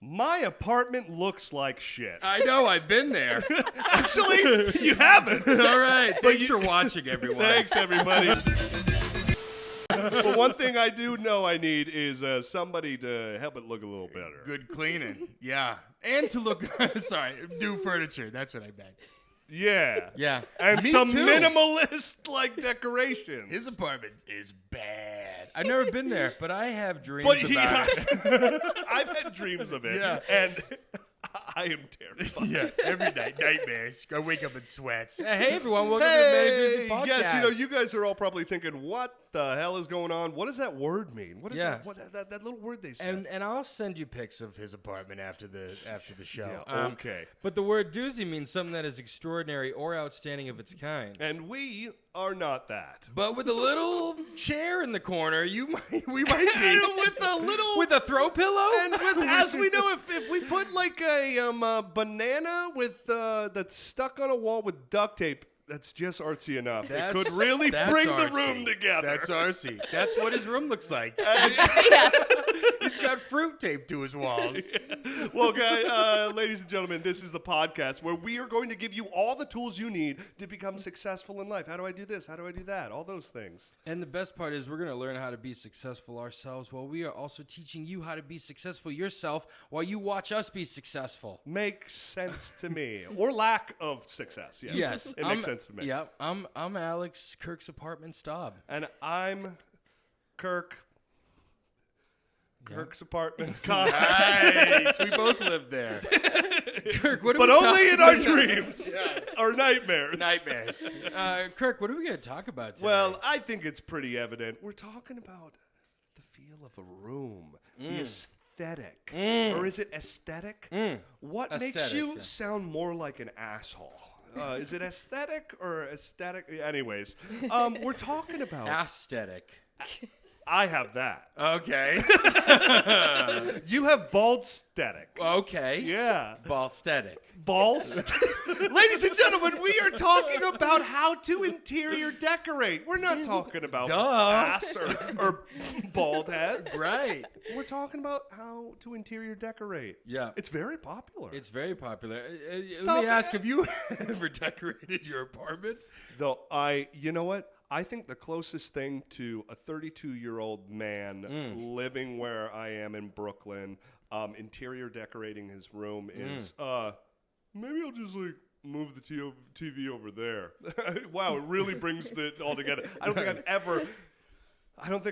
My apartment looks like shit. I know, I've been there. Actually, you haven't. All right. Thanks for watching, everyone. Thanks, everybody. Well, one thing I do know I need is somebody to help it look a little better. Good cleaning. Yeah. And to look, sorry, new furniture. That's what I meant. Yeah. Yeah. And Me some too. minimalist, decorations. His apartment is bad. I've never been there, but I have dreams But he about has. it. I've had dreams of it. Yeah. And I am terrified. Yeah, every night, nightmares. I wake up in sweats. Hey, everyone, welcome to the Managers Podcast. Yes, you guys are all probably thinking, what the hell is going on? What does that word mean? What is that? What, that little word they said? And I'll send you pics of his apartment after the show. Yeah, okay. But the word doozy means something that is extraordinary or outstanding of its kind. And we are not that. But with a little chair in the corner, we might be. With a throw pillow? And as we know, if we put like a banana with that's stuck on a wall with duct tape, that's just artsy enough. It could really bring the room together. That's artsy. That's what his room looks like. He's got fruit taped to his walls. Well, guys, ladies and gentlemen, this is the podcast where we are going to give you all the tools you need to become successful in life. How do I do this? How do I do that? All those things. And the best part is we're going to learn how to be successful ourselves while we are also teaching you how to be successful yourself while you watch us be successful. Makes sense to me. Or lack of success. Yes. It makes sense to me. Yeah, I'm Alex, Kirk's apartment Staub. And I'm Kirk. Kirk's apartment. Nice. We both lived there. Kirk, what are but we only in our dreams. Yes. Or nightmares. Nightmares. Kirk, what are we going to talk about today? Well, I think it's pretty evident. We're talking about the feel of a room, the aesthetic. Or is it aesthetic? What makes you sound more like an asshole? Is it aesthetic or aesthetic? Anyways, we're talking about... Aesthetic. I have that. Okay. You have bald-static. Okay. Yeah. Ball-static. Balls? Ladies and gentlemen, we are talking about how to interior decorate. We're not talking about ass or bald heads. Right. We're talking about how to interior decorate. Yeah. It's very popular. It's very popular. Let me ask, have you ever decorated your apartment? Though you know what? I think the closest thing to a 32-year-old man living where I am in Brooklyn, interior decorating his room is, maybe I'll just move the TV over there. Wow, it really brings it all together. I don't think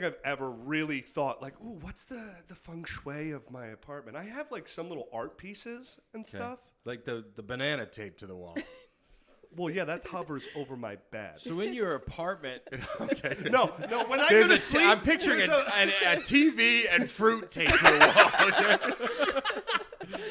I've ever really thought like, ooh, what's the feng shui of my apartment? I have like some little art pieces and stuff. Like the banana tape to the wall. Well, yeah, that hovers over my bed. So in your apartment, okay. No. When I go to sleep, I'm picturing a TV and fruit tape to the wall.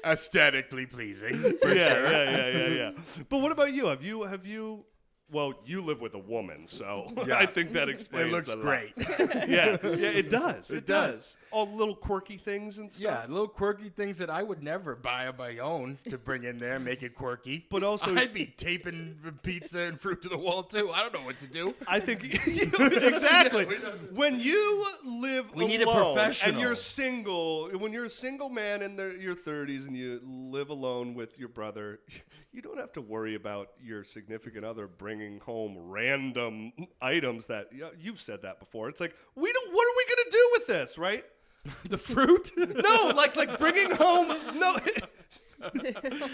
Aesthetically pleasing, for sure. Yeah. But what about you? Have you? Well, you live with a woman, so I think that explains. It looks great. Yeah, it does. It does. All little quirky things and stuff. Yeah, little quirky things that I would never buy on my own to bring in there and make it quirky. But also, I'd be taping pizza and fruit to the wall too. I don't know what to do. I think exactly. When you live alone, need a professional. And you're single. When you're a single man in your 30s and you live alone with your brother, you don't have to worry about your significant other bringing home random items that you've said that before. It's like what are we gonna do with this, right? The fruit? No, like bringing home. No,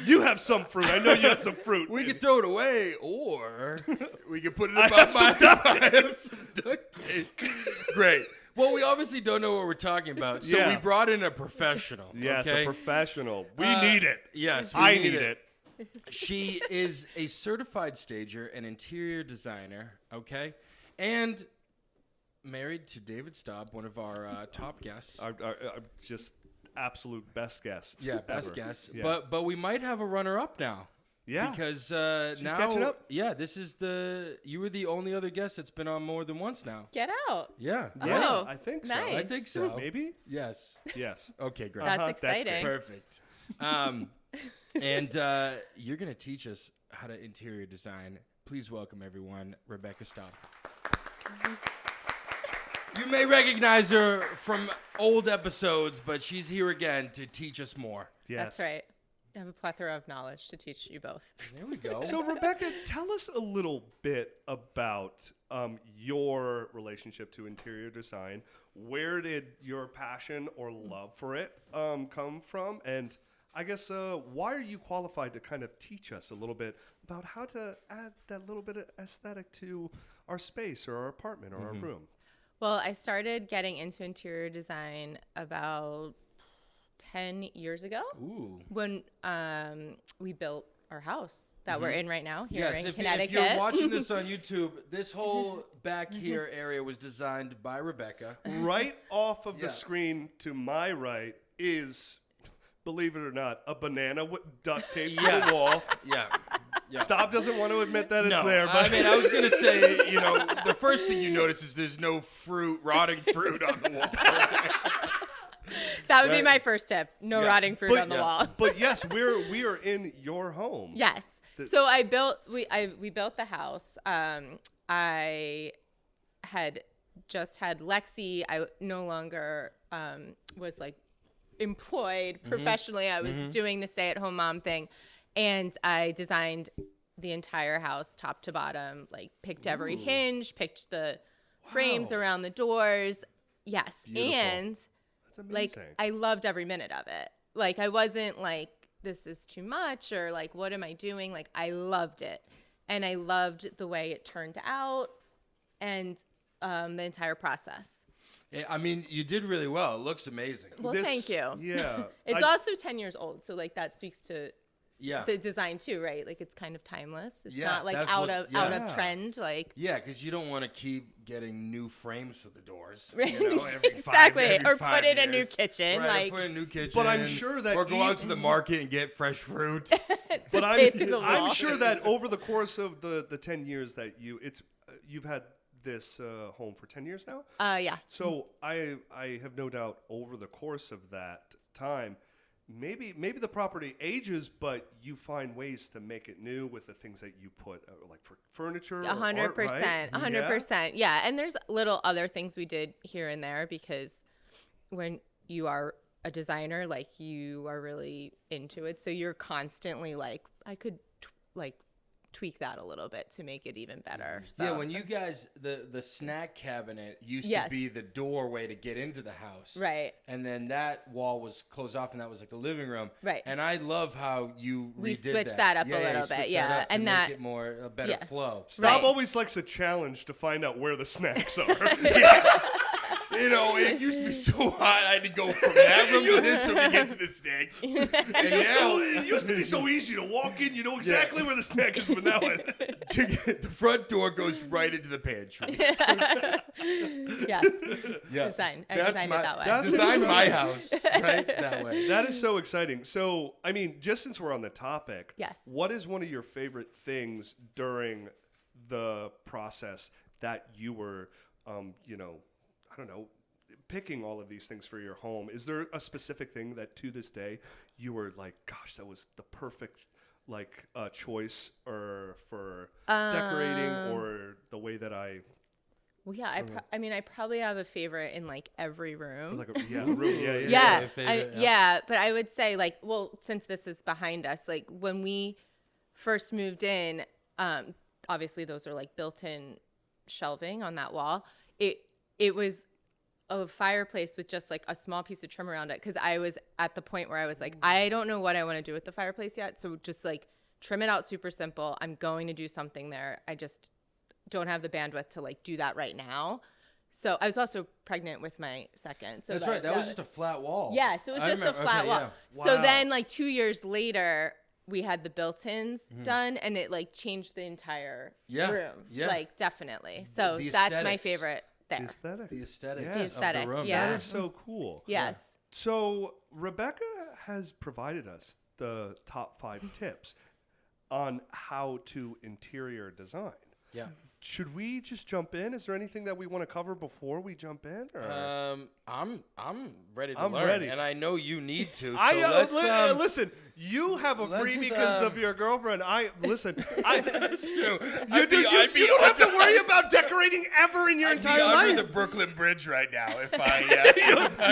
you have some fruit. I know you have some fruit. We could throw it away, or we could put it in I have some duct tape. Great. Well, we obviously don't know what we're talking about, so we brought in a professional. Yeah, okay? it's a professional. We need it. Yes, I need it. She is a certified stager and interior designer, okay? And married to David Staub, one of our top guests. Our just absolute best guest. Yeah, best guest. Yeah. But we might have a runner-up now. Yeah. Because She's now, catching up? Yeah, you were the only other guest that's been on more than once now. Get out. Yeah. Yeah, Oh, I think so. nice. I think so. Maybe? Yes. Yes. Okay, great. That's exciting. Perfect. And you're going to teach us how to interior design. Please welcome, everyone, Rebecca Staub. You may recognize her from old episodes, but she's here again to teach us more. Yes. That's right. I have a plethora of knowledge to teach you both. There we go. So, Rebecca, tell us a little bit about your relationship to interior design. Where did your passion or love for it come from? And I guess why are you qualified to kind of teach us a little bit about how to add that little bit of aesthetic to our space or our apartment or our room? Well, I started getting into interior design about 10 years ago. Ooh. When we built our house that we're in right now here Yes, in if Connecticut. you're watching this on YouTube, this whole back here area was designed by Rebecca. Right off of Yeah. the screen to my right is, believe it or not, a banana duct taped to the wall. Yeah. Yeah. Staub doesn't want to admit that it's No, there, but I mean, I was going to say, the first thing you notice is there's no rotting fruit on the wall. That would be my first tip. No rotting fruit on the wall. But yes, we are in your home. Yes. So we built the house. I had just had Lexi. I no longer was like employed professionally. I was doing the stay-at-home mom thing, and I designed the entire house top to bottom. Like picked every hinge, picked the frames around the doors. Yes, Beautiful. and That's amazing. like I loved every minute of it. Like I wasn't like this is too much or like what am I doing? Like I loved it. And I loved the way it turned out and the entire process. Yeah, I mean, you did really well. It looks amazing. Well, thank you. Yeah. It's also 10 years old, so like that speaks to Yeah. the design too, right? Like it's kind of timeless. It's Yeah, not like that's out what- of yeah. trend. Like Yeah, because you don't want to keep getting new frames for the doors. Right. Every Exactly. every or 5 put in a new years. kitchen. Right, Like or put in a new kitchen. But I'm sure that or go out to the market and get fresh fruit. but taped to the wall. I'm sure that over the course of the 10 years that you've had this home for 10 years now. yeah. So I have no doubt over the course of that time, maybe the property ages, but you find ways to make it new with the things that you put, like for furniture. 100%. 100%. Yeah. And there's little other things we did here and there because when you are a designer, like you are really into it. So you're constantly like, I could tweak that a little bit to make it even better. So. Yeah, when you guys, the snack cabinet used Yes. to be the doorway to get into the house. Right. And then that wall was closed off and that was like the living room. Right. And I love how you We redid switched that up a little bit, switched yeah, that up to and make that- it more, a better yeah. flow. Staub Right. always likes a challenge to find out where the snacks are. It used to be so hot. I had to go from that room to this room to get to the snacks. And now it used to be so easy to walk in. You know exactly where the snack is, but now the front door goes right into the pantry. Yes. Yeah. Design. I That's designed my- it that way. that's- Design my house right that way. that is so exciting. So, I mean, just since we're on the topic, Yes. what is one of your favorite things during the process that you were, I don't know, picking all of these things for your home? Is there a specific thing that to this day you were like, gosh, that was the perfect choice or for decorating or the way that I Well, yeah. I probably have a favorite in like every room. like a room? Yeah. Yeah, favorite, yeah, but I would say like, well, since this is behind us, like when we first moved in, obviously those are like built-in shelving on that wall. It was a fireplace with just like a small piece of trim around it because I was at the point where I was like, I don't know what I want to do with the fireplace yet, so just like trim it out super simple. I'm going to do something there. I just don't have the bandwidth to like do that right now. So I was also pregnant with my second. So That's right. That was just a flat wall. yeah, so it was just a flat wall. yeah. So Wow. then like 2 years later, we had the built-ins done and it like changed the entire Yeah, room. yeah. Like definitely. So The that's my aesthetics. favorite there. Aesthetic. The aesthetics Yeah. The of aesthetic, the room. yeah. That is so cool. Yes. So Rebecca has provided us the top 5 tips on how to interior design. Yeah. Should we just jump in? Is there anything that we want to cover before we jump in? Or? I'm ready to I'm learn, ready. and I know you need to. So I let's listen. You have a Let's, free because of your girlfriend. Listen. That's true. You don't have to worry about decorating ever in your entire life. I'd be under the Brooklyn Bridge right now if I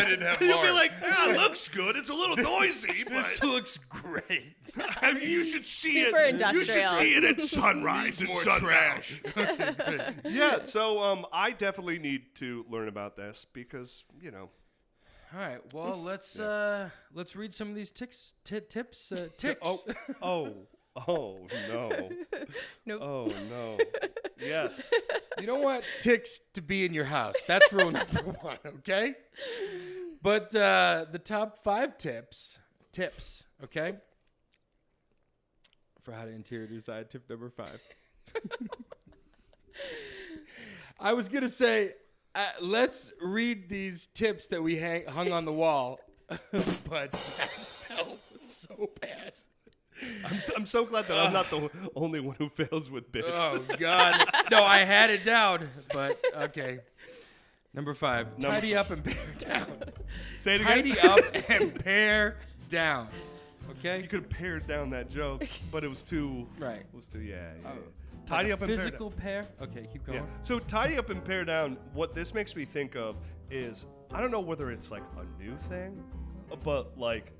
didn't have You'll Lauren. be like, it looks good. It's a little noisy, but This looks great. I mean, you should see Super it. industrial. You should see it at sunrise and More sundown. trash. Yeah. So I definitely need to learn about this because All right. Well, let's read some of these tips. Ticks. Oh no. Nope. Oh no. Yes. You don't want ticks to be in your house. That's rule number 1. Okay. But the top 5 tips. Okay. For how to interior design. Tip number 5. I was gonna say. Let's read these tips that we hung on the wall, but that felt so bad. I'm so glad that I'm not the only one who fails with bits. Oh, God. No, I had it down, but okay. Number 5, tidy up and pare down. Say it again. Tidy up and pare down. Okay? You could have pared down that joke, but it was too. Right. It was too. Yeah. Oh. Tidy up and pare down. physical pair? Okay, keep going. Yeah. So tidy up and pare down. What this makes me think of is I don't know whether it's like a new thing, but like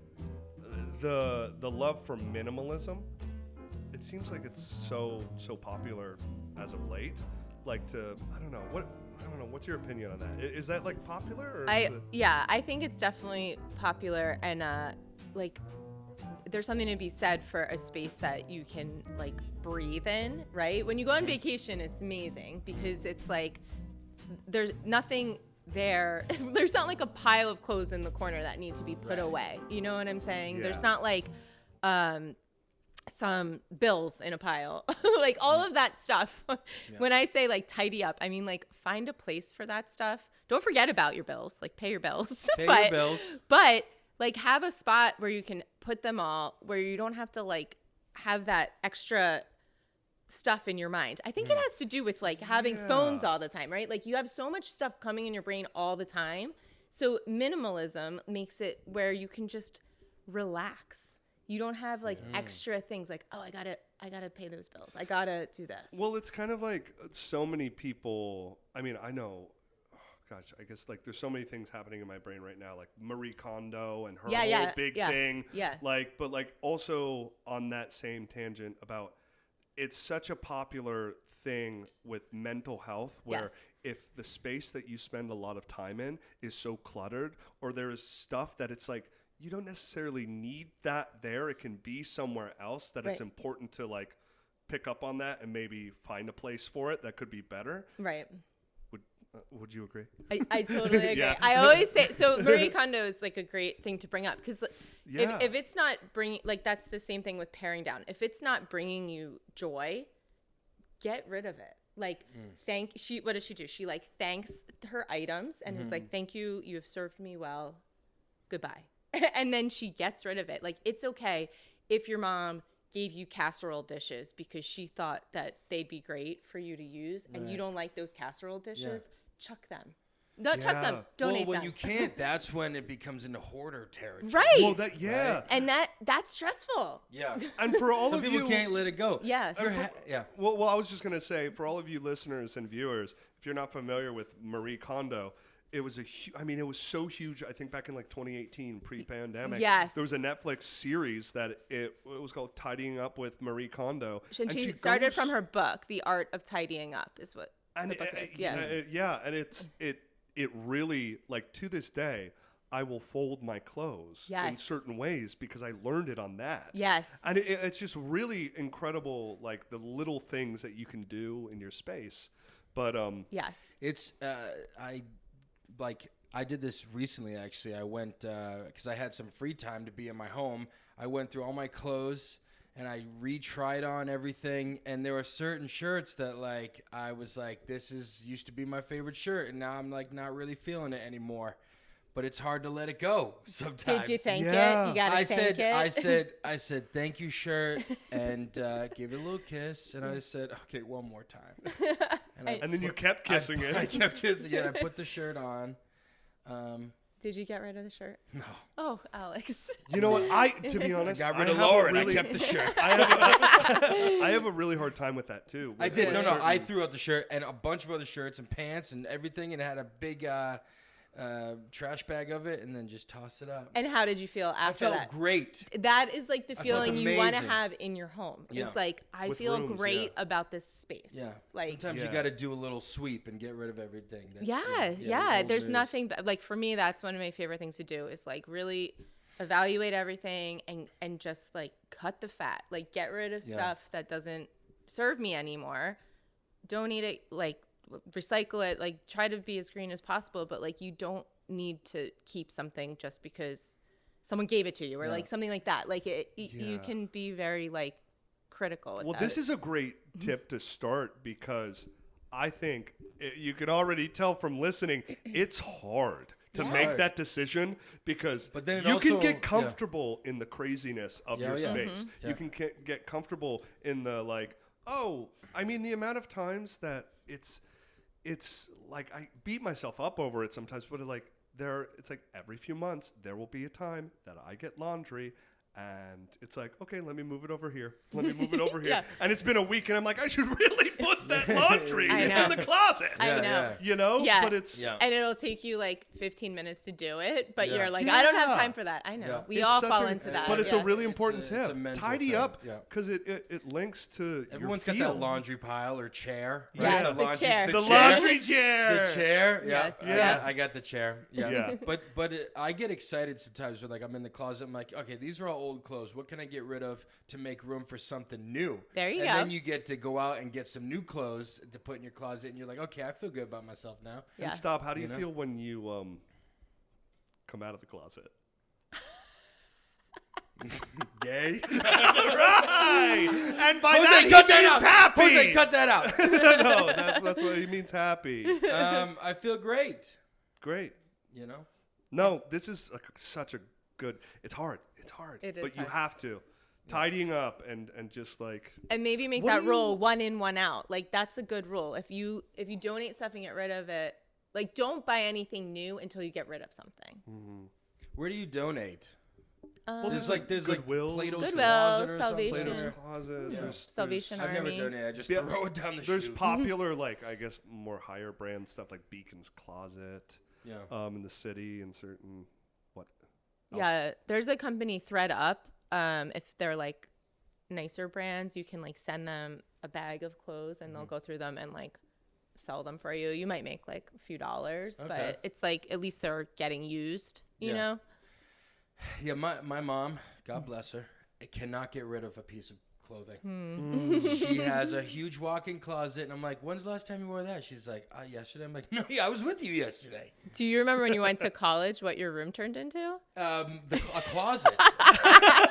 the love for minimalism. It seems like it's so popular as of late. Like I don't know. What's your opinion on that? Is that like popular? Or I think it's definitely popular, and like there's something to be said for a space that you can like breathe in, right? When you go on vacation, it's amazing because it's like there's nothing there. There's not like a pile of clothes in the corner that need to be put away. You know what I'm saying? Yeah. There's not like some bills in a pile, like all of that stuff. When I say like tidy up, I mean like find a place for that stuff. Don't forget about your bills, like pay your bills. Pay your bills. But like have a spot where you can put them all, where you don't have to like have that extra stuff in your mind. I think it has to do with like having phones all the time, right? Like you have so much stuff coming in your brain all the time. So minimalism makes it where you can just relax. You don't have like extra things like, oh, I gotta pay those bills. I gotta do this. Well, it's kind of like so many people. I mean, I know. Gosh, I guess like there's so many things happening in my brain right now, like Marie Kondo and her whole big thing. Yeah. Like, but like also on that same tangent about it's such a popular thing with mental health where if the space that you spend a lot of time in is so cluttered or there is stuff that it's like you don't necessarily need that there. It can be somewhere else that it's important to like pick up on that and maybe find a place for it that could be better. Right. Would you agree? I totally agree. Yeah. I always say, so Marie Kondo is like a great thing to bring up because Yeah. if it's not bringing, like that's the same thing with paring down. If it's not bringing you joy, get rid of it. Like what does she do? She like thanks her items and is like, thank you. You have served me well. Goodbye. And then she gets rid of it. Like it's okay if your mom gave you casserole dishes because she thought that they'd be great for you to use and you don't like those casserole dishes, chuck them. Not chuck them, donate when them. you can't, that's when it becomes into hoarder territory. Right. Well, right? And that's stressful. Yeah. And for all Some of people you, can't let it go. Yes. Yeah. Well, I was just gonna say for all of you listeners and viewers, if you're not familiar with Marie Kondo, it was it was so huge. I think back in like 2018, pre-pandemic. Yes. There was a Netflix series that it was called "Tidying Up with Marie Kondo," And she started from her book, The Art of Tidying Up, is what the book is. Yeah. And it really like to this day, I will fold my clothes in certain ways because I learned it on that. Yes. And it's just really incredible, like the little things that you can do in your space. But yes. It's I did this recently, actually. I went, because I had some free time to be in my home. I went through all my clothes, and I retried on everything. And there were certain shirts that, like, I was like, used to be my favorite shirt. And now I'm, like, not really feeling it anymore. But it's hard to let it go sometimes. Did you thank it? Yeah. You got to thank it? I said, thank you, shirt, and give it a little kiss. And I said, okay, one more time. And then you kept kissing it. I kept kissing it. I put the shirt on. Did you get rid of the shirt? No. Oh, Alex. You know what? To be honest, Got rid of have a Laura and I really- kept the shirt. I have a really hard time with that too. I with did. No, certain- I threw out the shirt and a bunch of other shirts and pants and everything, and it had a big trash bag of it, and then just tossed it out. And how did you feel I after felt that? great. That is like the felt feeling you want to amazing. have in your home. Yeah. It's like, I With feel rooms, great yeah. about this space. Yeah. Like, Sometimes you Yeah. got to do a little sweep and get rid of everything. That's, yeah. the old There's news. nothing, like for me, that's one of my favorite things to do is like really evaluate everything and just like cut the fat, like get rid of Yeah. stuff that doesn't serve me anymore. Donate it, like recycle it, like try to be as green as possible, but like you don't need to keep something just because someone gave it to you or Yeah. like something like that. Like you Yeah. can be very like critical with Well, that. this is a great tip to start because I think you can already tell from listening, it's hard to It's make hard. that decision because But then it you can also- get yeah. comfortable in the craziness of Yeah, your yeah. space. Yeah. You can get comfortable in the like, oh, I mean, the amount of times that it's like I beat myself up over it sometimes, but it's like every few months there will be a time that I get laundry. And it's like, okay, let me move it over here. Let me move it over here. Yeah. And it's been a week, and I'm like, I should really put that laundry I know. in the closet. I Yeah, know. yeah. You know? Yeah. But it's Yeah. And it'll take you like 15 minutes to do it, but Yeah. you're like, I don't have Yeah. time for that. I know. Yeah. We it's all such fall a- into that. But it's yeah. a really It's important a- it's a tip. mental Tidy thing. up Yeah. because it links to Everyone's your got that feel. laundry pile or chair. Right? Yes, the chair. The laundry chair. The chair, yeah, Yes, yeah. I got the chair, yeah. Yeah. But I get excited sometimes when like I'm in the closet. I'm like, okay, these are all old clothes. What can I get rid of to make room for something new? There you and go. then you get to go out and get some new clothes to put in your closet, and you're like, okay, I feel good about myself now. Yeah. And stop. How do you You know? feel when you come out of the closet? Gay. Right. And by Jose, that he cut that means out. happy. Jose, cut that out. No, that's what he means. Happy. I feel great. Great. You know. No, this is such a good. It's hard. It's hard. It is but you hard. have to tidying up and just like. And maybe make What that do you- rule 1 in, 1 out. Like that's a good rule. If you donate stuff and get rid of it, like don't buy anything new until you get rid of something. Where do you donate? Well, There's Goodwill. like Plato's Goodwill, Closet or Salvation. something. Plato's Yeah. Closet. Yeah. There's Salvation I've never Army. donated. I just Yeah, throw it down the There's chute. popular, like I guess, more higher brand stuff like Beacon's Closet, Yeah. in the city and certain what. Yeah, there's a company ThreadUp. If they're like nicer brands, you can like send them a bag of clothes and they'll go through them and like sell them for you. You might make like a few dollars, Okay. but it's like at least they're getting used, you Yeah. know? Yeah, my mom, God bless her, cannot get rid of a piece of clothing. Hmm. She has a huge walk-in closet, and I'm like, when's the last time you wore that? She's like, yesterday. I'm like, no, yeah, I was with you yesterday. Do you remember when you went to college what your room turned into? A closet.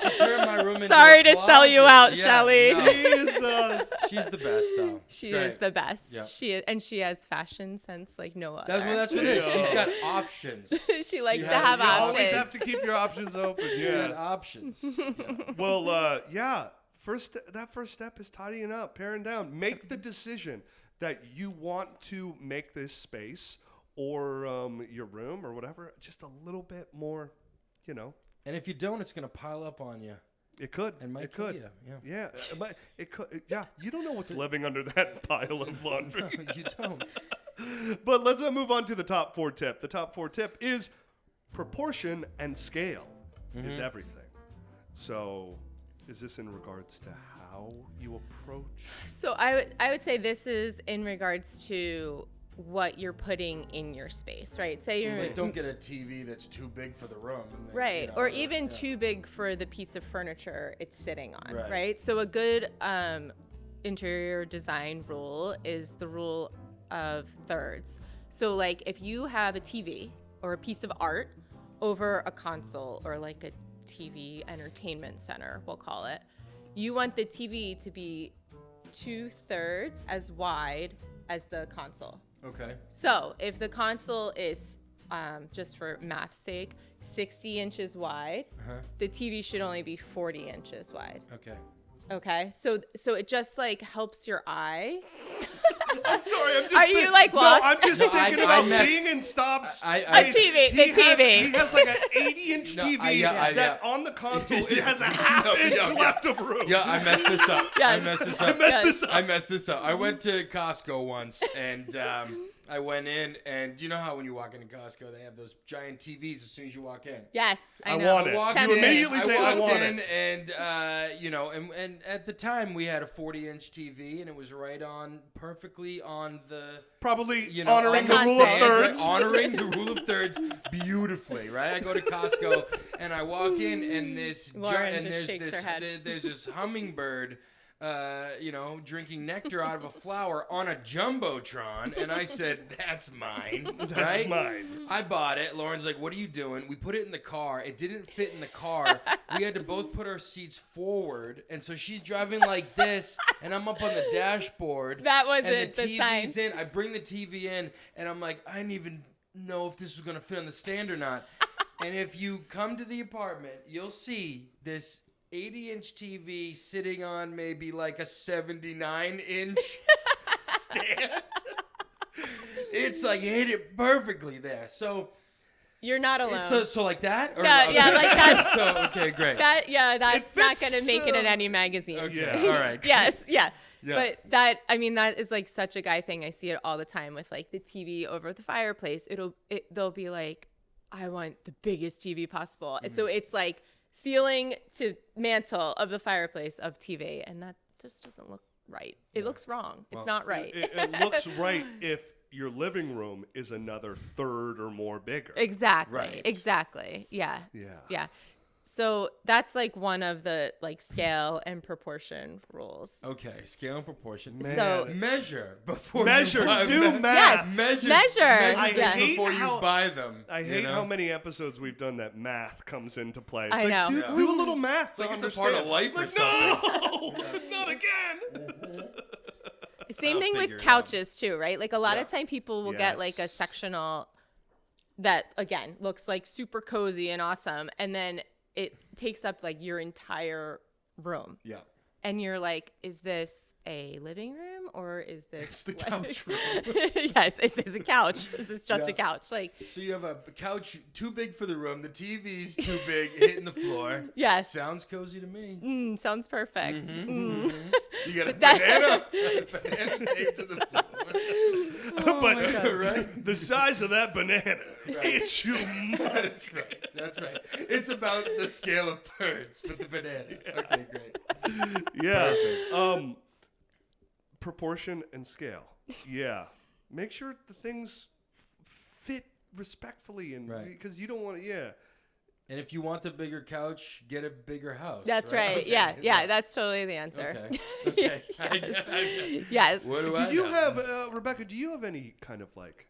She turned my room into Sorry a to sell you closet. out, Yeah, Shelley. no. Jesus. She's the best, though. She It's great. is the best. Yeah. She has fashion sense like no other. That's what it is. Yeah. She's got options. she likes She to has- have you You options. always have to keep your options open. She had Yeah. options. Yeah. Well, yeah. That first step is tidying up, paring down. Make the decision that you want to make this space or your room or whatever just a little bit more, you know. And if you don't, it's gonna pile up on you. It could. And might it kill could. you, yeah. Yeah. But it could. Yeah. You don't know what's living under that pile of laundry. You don't. But let's move on to the top 4 tip. The top 4 tip is proportion and scale is everything. So, is this in regards to how you approach? So I would say this is in regards to what you're putting in your space, right? Say you're Like, don't get a TV that's too big for the room. And then, right, you know, or even yeah. too big for the piece of furniture it's sitting on, Right. right? So a good interior design rule is the rule of thirds. So like if you have a TV or a piece of art over a console or like a TV entertainment center, we'll call it, you want the TV to be 2/3 as wide as the console. Okay. So if the console is, just for math's sake, 60 inches wide, Uh-huh. the TV should only be 40 inches wide. Okay. Okay, so it just like helps your eye. I'm sorry. I'm just. Are you, like, lost? No, I'm just No, thinking I about messed- being in Staub's I- face. TV, He the has- TV. He has like an 80-inch No, TV that on the console it has a half-inch left of room. Yeah, I messed this up. Yes. I messed this I up. messed this up. I messed this up. I went to Costco once, and I went in, and you know how when you walk into Costco, they have those giant TVs as soon as you walk in. Yes, I I know. want it. Walked You in, immediately say, "I walked want in, it." and you know, and at the time we had a 40-inch TV, and it was right on, perfectly on the, Probably you know, honoring on the rule of stand, thirds. honoring the rule of thirds beautifully, right? I go to Costco and I walk in, and this Lauren just shakes this her head. there's this hummingbird, you know, drinking nectar out of a flower on a jumbotron, and I said, "That's mine." That's right? mine. I bought it. Lauren's like, "What are you doing?" We put it in the car. It didn't fit in the car. We had to both put our seats forward, and so she's driving like this, and I'm up on the dashboard. That wasn't and the the TV's sign. in. I bring the TV in, and I'm like, I didn't even know if this was gonna fit on the stand or not. And if you come to the apartment, you'll see this 80-inch TV sitting on maybe like a 79-inch stand. It's like hit it perfectly there. So You're not alone. so like that? Or, Yeah, yeah, like that. So okay, great. That's not fits, going to make it in any magazine. Okay, Yeah. all right. Yes, yeah. Yeah. But that is like such a guy thing. I see it all the time with like the TV over the fireplace. They'll be like, I want the biggest TV possible. And so it's like ceiling to mantle of the fireplace of TV, and that just doesn't look right. It looks wrong. It's not right. It looks right if your living room is another third or more bigger. Exactly. Right. Exactly. Yeah. Yeah. Yeah. So that's like one of the like scale and proportion rules. Okay, scale and proportion. So- measure before Measure. you buy Do them. math. Yes. Measure. I things hate before how- you buy them. I you hate know? how many episodes we've done that math comes into play. It's I like, know. Do a little math. It's like to it's a part of understand. life or Like, something. No, not again. Same I'll thing figure with it out. couches too, right? Like a lot of time people will get like a Yes. sectional that again looks like super cozy and awesome, and then it takes up like your entire room. Yeah. And you're like, is this a living room or is this It's the like- couch room. Yes, is this a couch? Is this just Yeah. a couch? Like, So you have a couch too big for the room. The TV's too big, hitting the floor. yes. Sounds cozy to me. Sounds perfect. You got a That- banana taped to the floor. Oh but my God. Right? the size of that banana, it's humongous. That's right. That's right. It's about the scale of thirds with the banana. Okay, great. Yeah. Proportion and scale. Yeah. Make sure the things fit respectfully and Right. because you don't want to. Yeah. And if you want the bigger couch, get a bigger house. That's right. Okay. Yeah. That's totally the answer. Okay. Okay. Yes. Yes. What do Do I you know? have Rebecca? Do you have any kind of like,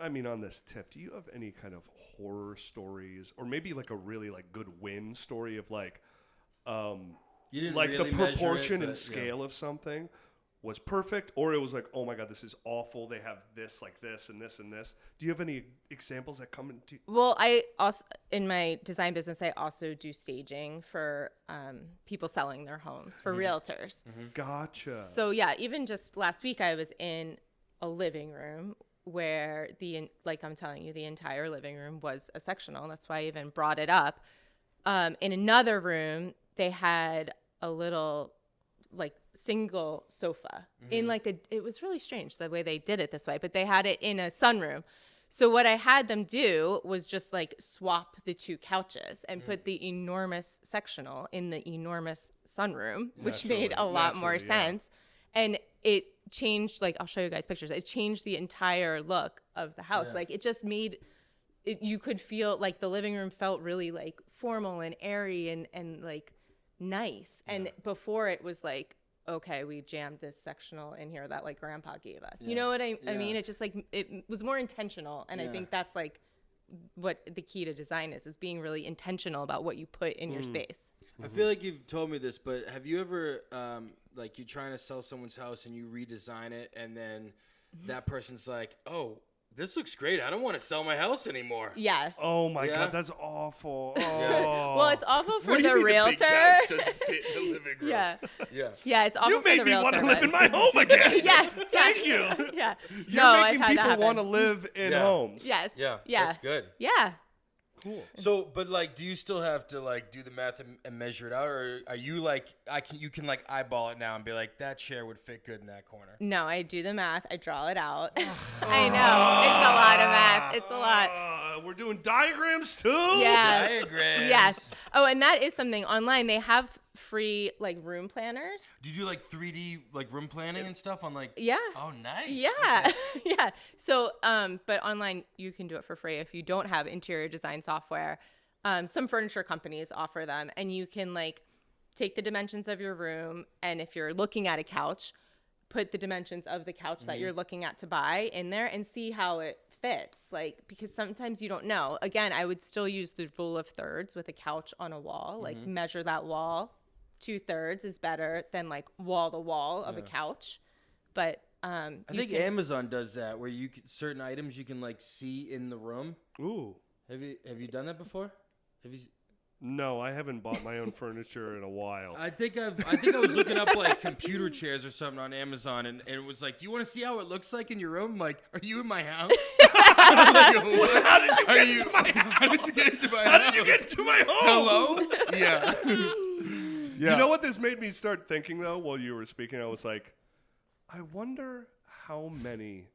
on this tip? Do you have any kind of horror stories, or maybe like a really like good win story of like, You didn't like really the measure proportion it, and but, scale of something was perfect, or it was like, oh my god, this is awful. They have this, like this, and this, and this. Do you have any examples that come into? Well, I also, in my design business, I also do staging for people selling their homes, for realtors. Gotcha. So yeah, even just last week, I was in a living room where like I'm telling you, the entire living room was a sectional. That's why I even brought it up. In another room, they had a little like single sofa in like it was really strange the way they did it this way, but they had it in a sunroom. So what I had them do was just like swap the two couches and put the enormous sectional in the enormous sunroom, which made a lot more Naturally, yeah. sense. And it changed, like, I'll show you guys pictures. It changed the entire look of the house. Like, it just made it, you could feel like the living room felt really like formal and airy and like nice. And before it was like, okay, we jammed this sectional in here that like grandpa gave us. You know what I mean? It just like, it was more intentional. And I think that's like what the key to design is being really intentional about what you put in your space. I feel like you've told me this, but have you ever, like, you're trying to sell someone's house and you redesign it, and then that person's like, "Oh, this looks great. I don't want to sell my house anymore." Yes. Oh my Yeah. god, that's awful. Oh. Well, it's awful for What do the you mean the big realtor. couch doesn't fit in the living room? Yeah. Yeah. Yeah, it's awful You for the made me realtor. want to live but- in my home again. Yes. Thank you. Yeah. You're No, making I've had that people happen. want to live in Yeah. homes. Yes. Yeah. Yeah. That's good. Yeah. Cool. So, but like, do you still have to like do the math and measure it out, or are you like you can like eyeball it now and be like that chair would fit good in that corner? No, I do the math. I draw it out. I know. It's a lot of math. It's a lot. We're doing diagrams too. Yeah. Diagrams. Yes. Oh, and that is something online. They have free like room planners. Do you do like 3D like room planning and stuff on like? Yeah. Oh, nice. Yeah. Okay. Yeah. So, but online you can do it for free if you don't have interior design software. Some furniture companies offer them, and you can like take the dimensions of your room, and if you're looking at a couch, put the dimensions of the couch that you're looking at to buy in there and see how it fits. Like, because sometimes you don't know. Again, I would still use the rule of thirds with a couch on a wall. Like, measure that wall. 2/3 is better than like wall to wall of a couch. But I think Amazon does that where you can, certain items you can like see in the room. Ooh. Have you done that before? Have you? No, I haven't bought my own furniture in a while. I think I was looking up like computer chairs or something on Amazon, and it was like, do you want to see how it looks like in your room? I'm like, are you in my house? Like, How did you get into my How did you get into my How house? did you get into my home? Hello? Yeah. You know what this made me start thinking though while you were speaking? I was like, I wonder how many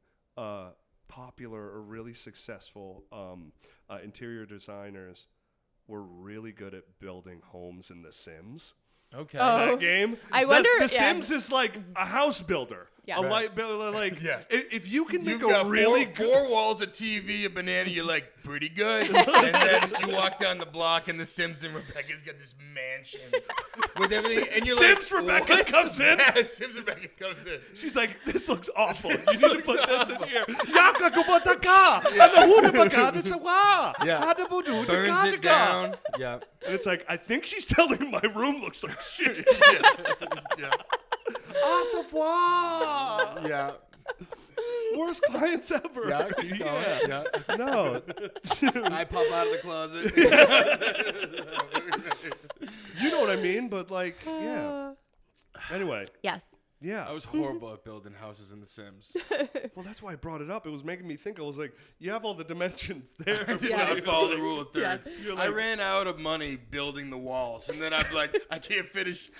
popular or really successful interior designers were really good at building homes in The Sims. Okay. Oh. That game. I wonder- The yeah. Sims is like a house builder. Yeah. A Right. light builder. Like, Yeah. if you can make You've got a really four walls, a TV, a banana. You're like, pretty good. And then you walk down the block, and the Sims and Rebecca's got this mansion with everything. And you're Sims like, Rebecca what? comes in. Yeah, Sims Rebecca comes in. She's like, this looks awful. You need to put this in here. Jaka kubota ka. And the hoede bekaat is wa. Yeah. Hade bodu de Burns it down. Yeah. And it's like, I think she's telling me my room looks like shit. Yeah. Asafwa. Yeah. Worst clients ever. Yeah. Keep going. Yeah. No. I pop out of the closet. You know what I mean? But like, yeah. Anyway, Yes. yeah. I was horrible at building houses in The Sims. Well, that's why I brought it up. It was making me think. I was like, you have all the dimensions there. Yeah. I follow the rule of thirds. You're I like- ran out of money building the walls, and then I'm like, I can't finish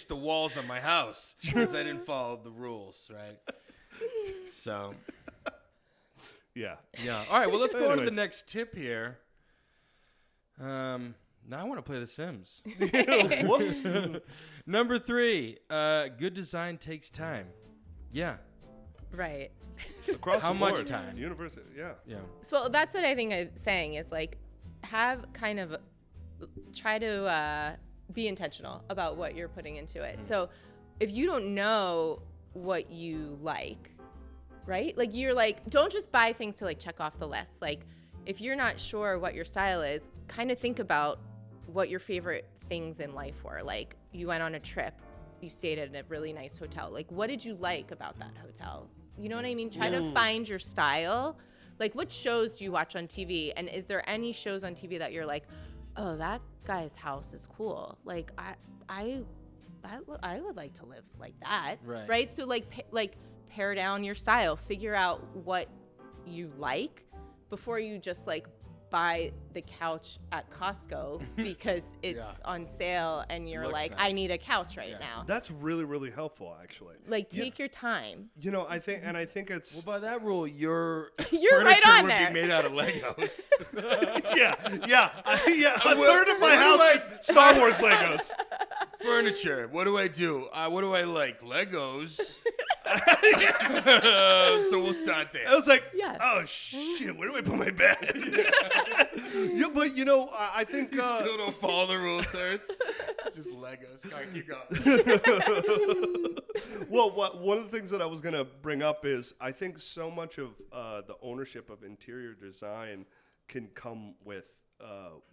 the walls on my house because I didn't follow the rules, right? So, Yeah. yeah. All right, well, let's go on to the Anyways. next tip here. Now I want to play The Sims. Whoops. Number 3, good design takes time. Yeah. Right. Across How the much board. time? University. Yeah. Yeah. So that's what I think I'm saying is like have kind of try to be intentional about what you're putting into it. So if you don't know what you like, right? Like you're like, don't just buy things to like check off the list. Like if you're not sure what your style is, kind of think about what your favorite things in life were. Like you went on a trip, you stayed at a really nice hotel. Like what did you like about that hotel? You know what I mean? Try to find your style. Like what shows do you watch on TV? And is there any shows on TV that you're like, oh, that guy's house is cool. Like I would like to live like that. Right? So like pare down your style, figure out what you like before you just like buy the couch at Costco because it's on sale and you're Looks like, nice. I need a couch right now. That's really, really helpful, actually. Like take your time. You know, I think it's Well, by that rule, your You're right furniture on would there. be made out of Legos. yeah. A third of my what house do is Star Wars Legos. Furniture. What do I do? What do I like? Legos. So we'll start there. I was like, Yeah. oh shit, where do I put my bed? Yeah, but you know, I think You still don't follow the rule of thirds. It's just Legos. All right, keep going. well, one of the things that I was gonna bring up is I think so much of the ownership of interior design can come with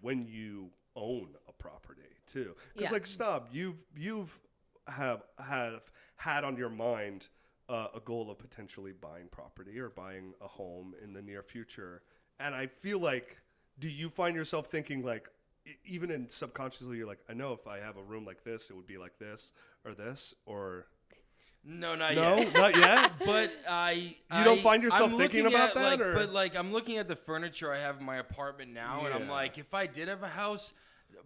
when you own a property too. Because Yeah. like Staub, you've have had on your mind a goal of potentially buying property or buying a home in the near future, and I feel like, do you find yourself thinking like, even in subconsciously, you're like, I know if I have a room like this, it would be like this, or No, not no, yet. not yet. But You don't find yourself I'm thinking looking about at, that, or? But like, I'm looking at the furniture I have in my apartment now, and I'm Yeah. like, if I did have a house,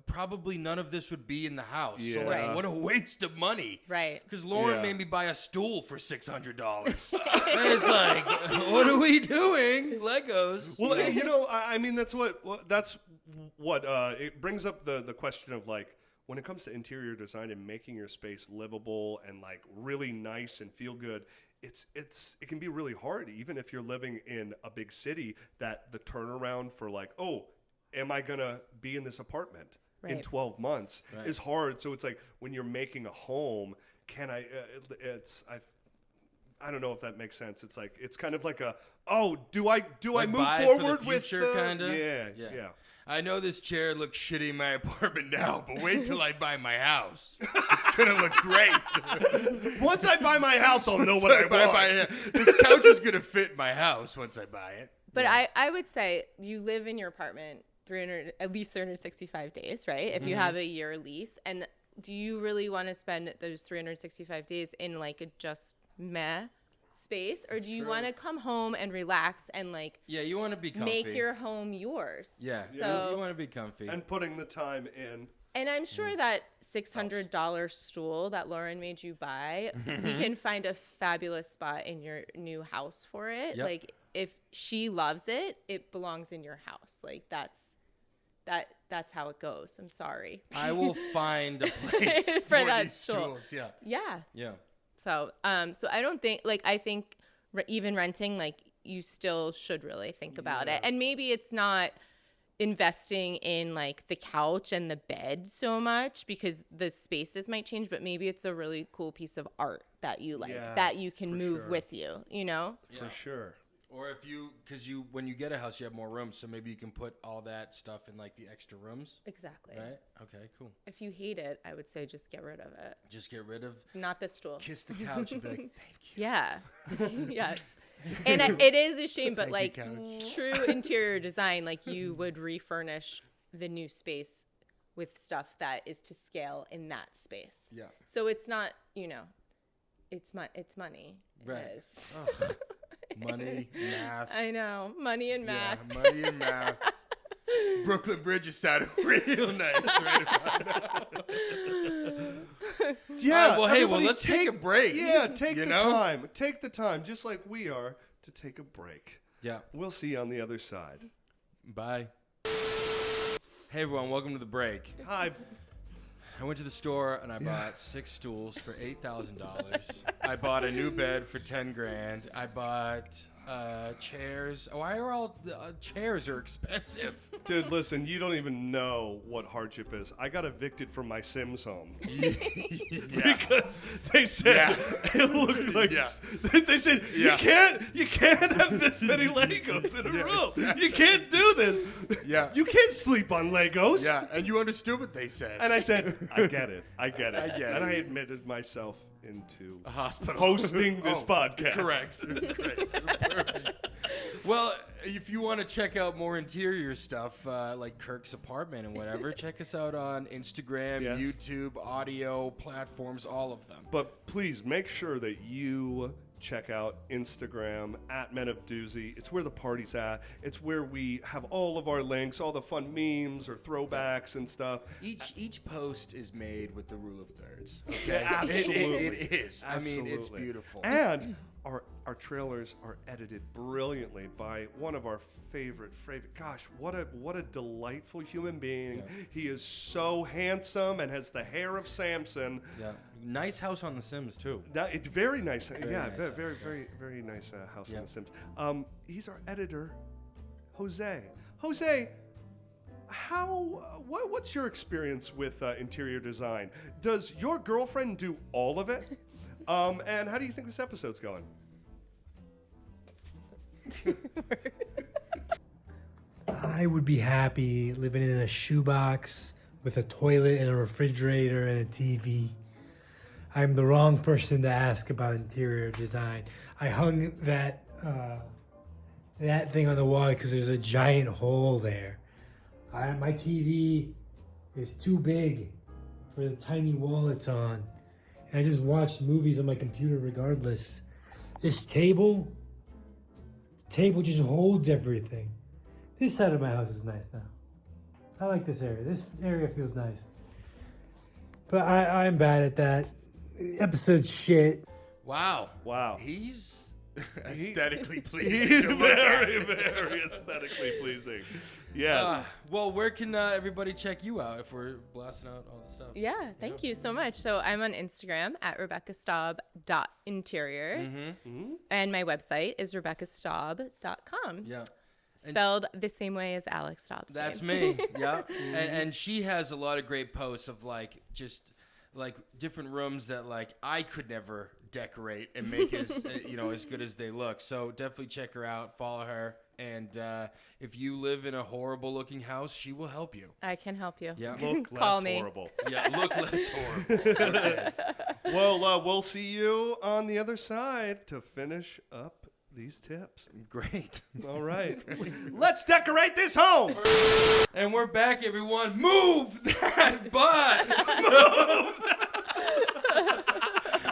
probably none of this would be in the house. So Yeah. like, Right. what a waste of money. Right. Because Lauren Yeah. made me buy a stool for $600. And it's like, what are we doing? Legos. Well, you know, I mean, that's what it brings up the question of like, when it comes to interior design and making your space livable and like really nice and feel good, it can be really hard, even if you're living in a big city, that the turnaround for like, oh, am I gonna be in this apartment in Right. 12 months Right. is hard. So it's like when you're making a home, can I? I don't know if that makes sense. It's like it's kind of like a do I Like move buy for the forward with future, kinda? yeah. I know this chair looks shitty in my apartment now, but wait till I buy my house. It's gonna look great. Once I buy my house, I'll know what I want. This couch is gonna fit in my house once I buy it. But I would say you live in your apartment at least 365 days, right? If you have a year lease. And do you really want to spend those 365 days in like a just meh space? Or do you want to come home and relax and like Yeah, you want to be comfy. make your home yours? Yeah, So, you want to be comfy. And putting the time in. and I'm sure that $600 stool that Lauren made you buy, we can find a fabulous spot in your new house for it. Yep. Like if she loves it, it belongs in your house. Like that's how it goes. I'm sorry. I will find a place For for that these stool. stools. Yeah, Yeah. yeah. So I don't think I think even renting, like you still should really think about it. And maybe it's not investing in like the couch and the bed so much because the spaces might change, but maybe it's a really cool piece of art that you like that you can move sure. with you, you know? For sure. Or because when you get a house, you have more rooms, so maybe you can put all that stuff in like the extra rooms. Exactly. Right? Okay, cool. If you hate it, I would say just get rid of it. Just get rid of, Not the stool. kiss the couch and be like, thank you. Yeah. Yes. And it is a shame, but Thank you, like couch. true interior design, like you would refurnish the new space with stuff that is to scale in that space. Yeah. So it's not, it's money. Right. It is. Oh, money, math. I know. Money and math. Yeah, money and math. Brooklyn Bridge is sounding real nice right about now. Yeah. All right, well, hey, everybody let's take a break. Yeah, take You the know? time. Take the time, just like we are, to take a break. Yeah. We'll see you on the other side. Bye. Hey, everyone. Welcome to the break. Hi. I went to the store and I bought 6 stools for $8,000. I bought a new bed for $10,000. I bought chairs. Why are all chairs are expensive? Dude, listen, you don't even know what hardship is. I got evicted from my Sims home. Because they said it looked like they said you can't have this many Legos in a room. exactly. You can't do this. Yeah. You can't sleep on Legos. Yeah, and you understood what they said. And I said, I get it. I get And it. I admitted myself into A hospital. hosting this podcast. Correct. Perfect. Well, if you want to check out more interior stuff like Kirk's apartment and whatever, check us out on Instagram, Yes. YouTube, audio platforms, all of them. But please make sure that you check out Instagram at Men of Doozy. It's where the party's at. It's where we have all of our links, all the fun memes or throwbacks and stuff. Each post is made with the rule of thirds. Okay? Yeah, absolutely. It is. I mean, it's Absolutely. beautiful. And our trailers are edited brilliantly by one of our favorite. Gosh, what a delightful human being. Yeah. He is so handsome and has the hair of Samson. Yeah, nice house on The Sims too. It's very nice. nice Very, house, very nice house Yeah. on The Sims. He's our editor, Jose. Jose, what's your experience with interior design? Does your girlfriend do all of it? And how do you think this episode's going? I would be happy living in a shoebox with a toilet and a refrigerator and a TV. I'm the wrong person to ask about interior design. I hung that thing on the wall because there's a giant hole there. My TV is too big for the tiny wall it's on. And I just watched movies on my computer regardless. This table just holds everything. This side of my house is nice now. I like this area. This area feels nice. But I'm bad at that. Episode's shit. Wow. Wow. He's aesthetically pleasing. He's to look at. very, very aesthetically pleasing. Yes. Well, where can everybody check you out if we're blasting out all the stuff? Yeah, thank you so much. So I'm on Instagram at RebeccaStaub.interiors. And my website is RebeccaStaub.com. Yeah. Spelled the same way as Alex Staub's That's name. me. Yeah. And she has a lot of great posts of like just like different rooms that like I could never decorate and make as as good as they look. So definitely check her out, follow her, and if you live in a horrible looking house, she will help you. I can help you. Yeah. Look Call less me. horrible. Yeah, look less horrible. Okay. Well, we'll see you on the other side to finish up these tips. Great. All right. Let's decorate this home. And we're back, everyone. Move that bus.